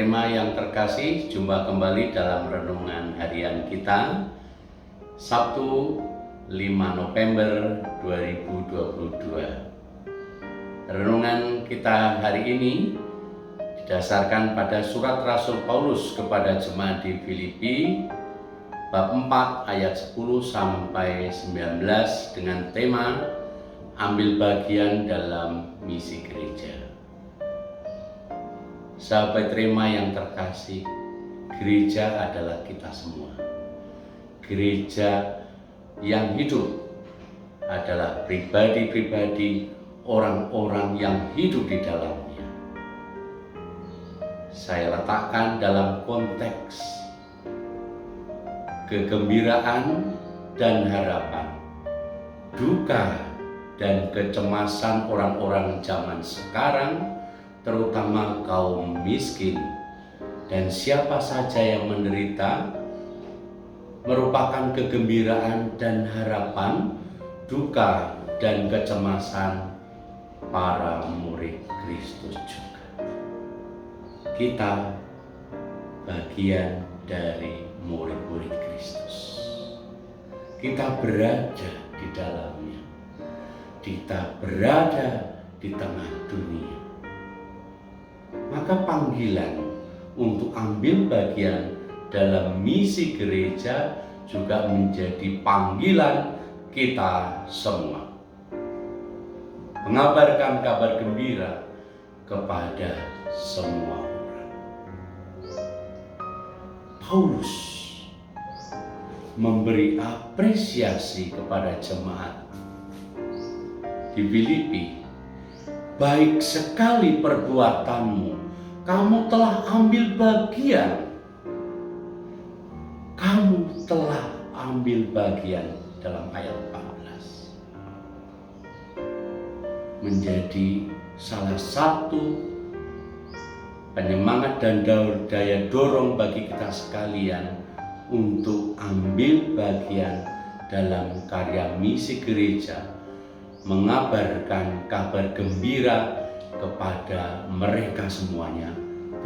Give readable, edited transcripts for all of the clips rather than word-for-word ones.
Rema yang terkasih, jumpa kembali dalam renungan harian kita Sabtu 5 November 2022. Renungan kita hari ini didasarkan pada surat Rasul Paulus kepada jemaat di Filipi bab 4 ayat 10 sampai 19 dengan tema ambil bagian dalam misi gereja. Sahabat Rema yang terkasih, gereja adalah kita semua. Gereja yang hidup adalah pribadi-pribadi orang-orang yang hidup di dalamnya. Saya letakkan dalam konteks kegembiraan dan harapan, duka dan kecemasan orang-orang zaman sekarang, terutama kaum miskin, dan siapa saja yang menderita, merupakan kegembiraan dan harapan, duka dan kecemasan para murid Kristus juga. Kita bagian dari murid-murid Kristus. Kita berada di dalamnya. Kita berada di tengah dunia. Maka panggilan untuk ambil bagian dalam misi gereja juga menjadi panggilan kita semua. Mengabarkan kabar gembira kepada semua orang. Paulus memberi apresiasi kepada jemaat di Filipi. Baik sekali perbuatanmu, kamu telah ambil bagian. Kamu telah ambil bagian dalam ayat 14. Menjadi salah satu penyemangat dan daya dorong bagi kita sekalian untuk ambil bagian dalam karya misi gereja, mengabarkan kabar gembira kepada mereka semuanya,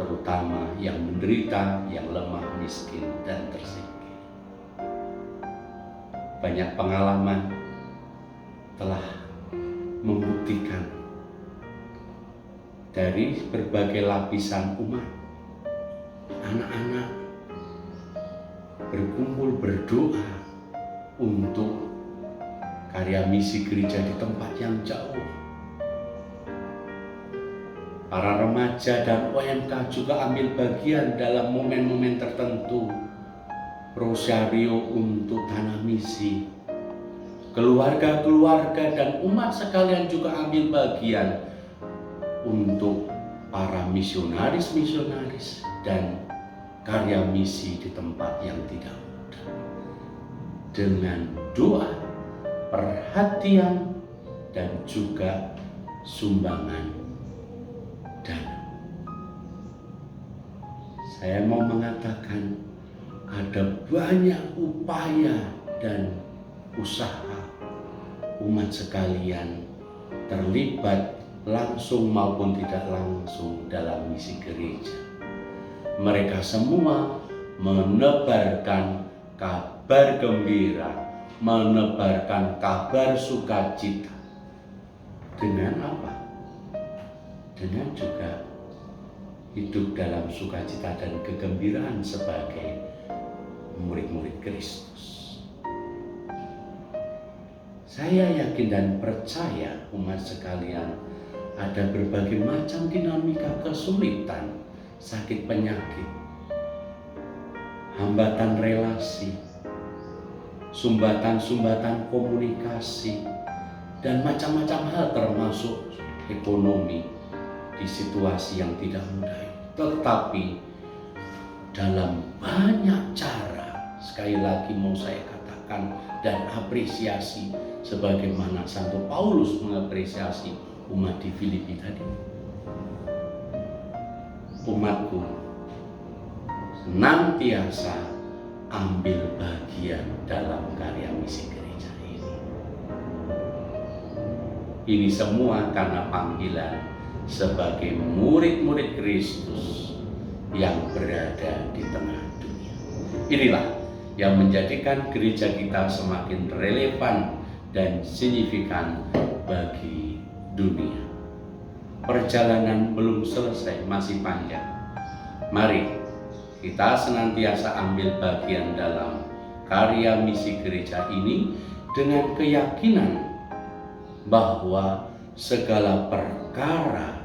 terutama yang menderita, yang lemah, miskin, dan tersingkir. Banyak pengalaman telah membuktikan dari berbagai lapisan umat, anak-anak berkumpul berdoa untuk karya misi gereja di tempat yang jauh. Para remaja dan OMK juga ambil bagian dalam momen-momen tertentu, rosario untuk tanah misi. Keluarga-keluarga dan umat sekalian juga ambil bagian untuk para misionaris-misionaris dan karya misi di tempat yang tidak mudah. Dengan doa, perhatian, dan juga sumbangan dana. Saya mau mengatakan ada banyak upaya dan usaha umat sekalian terlibat langsung maupun tidak langsung dalam misi gereja. Mereka semua menebarkan kabar gembira, menebarkan kabar sukacita. Dengan apa? Dengan juga hidup dalam sukacita dan kegembiraan sebagai murid-murid Kristus. Saya yakin dan percaya umat sekalian, ada berbagai macam dinamika kesulitan, sakit penyakit, hambatan relasi, sumbatan-sumbatan komunikasi, dan macam-macam hal termasuk ekonomi di situasi yang tidak mudah. Tetapi dalam banyak cara, sekali lagi mau saya katakan dan apresiasi sebagaimana Santo Paulus mengapresiasi umat di Filipi tadi. Umatku senantiasa ambil bagian dalam karya misi gereja ini. Ini semua karena panggilan sebagai murid-murid Kristus yang berada di tengah dunia. Inilah yang menjadikan gereja kita semakin relevan dan signifikan bagi dunia. Perjalanan belum selesai, masih panjang. Mari kita senantiasa ambil bagian dalam karya misi gereja ini dengan keyakinan bahwa segala perkara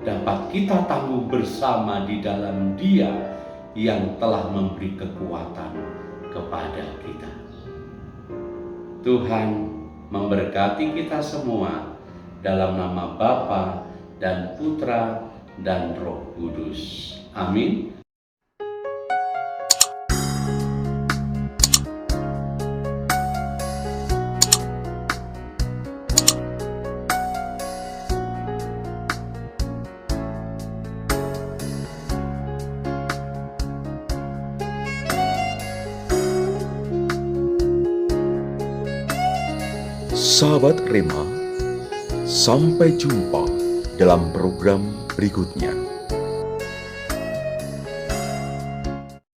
dapat kita tanggung bersama di dalam Dia yang telah memberi kekuatan kepada kita. Tuhan memberkati kita semua dalam nama Bapa dan Putra dan Roh Kudus. Amin. Sahabat Rema, sampai jumpa dalam program berikutnya.